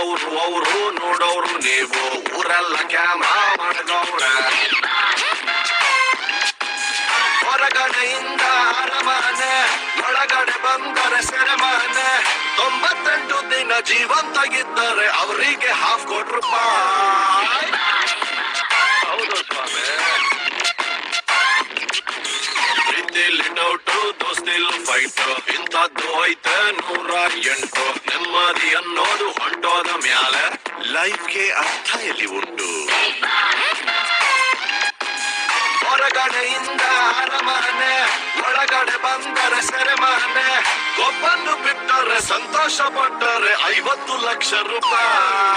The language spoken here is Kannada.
ಅವರು ನೋಡೋರು ನೀವು ಊರೆಲ್ಲ ಕ್ಯಾಮ್ರಾ ಮಾಡಗೌರ ಹೊರಗಡೆಯಿಂದ ಅರಮನೆ ಒಳಗಡೆ ಬಂದರೆ ಸೆರೆಮನೆ 98 ದಿನ ಜೀವಂತಾಗಿದ್ದರೆ ಅವರಿಗೆ ₹50,000 ಹೌದು ಸ್ವಾಮಿ ಪ್ರೀತಿಲಿ ಡೌಟು ದೋಸ್ತಿಲ್ ಫೈಟ್ ಇಂಥದ್ದು ಐತೆ 108 ನೆಮ್ಮದಿ ಅನ್ನೋದು ಹೊಂಟೋದ ಮ್ಯಾಲೆ ಲೈಫ್ಗೆ ಅರ್ಥ ಎಲ್ಲಿ ಉಂಟು ಹೊರಗಡೆಯಿಂದ ಅರಮನೆ ಒಳಗಡೆ ಬಂದರೆ ಸೆರೆಮನೆ ಒಬ್ಬನ್ನು ಬಿಟ್ಟರೆ ಸಂತೋಷ ಪಟ್ಟರೆ ₹50,00,000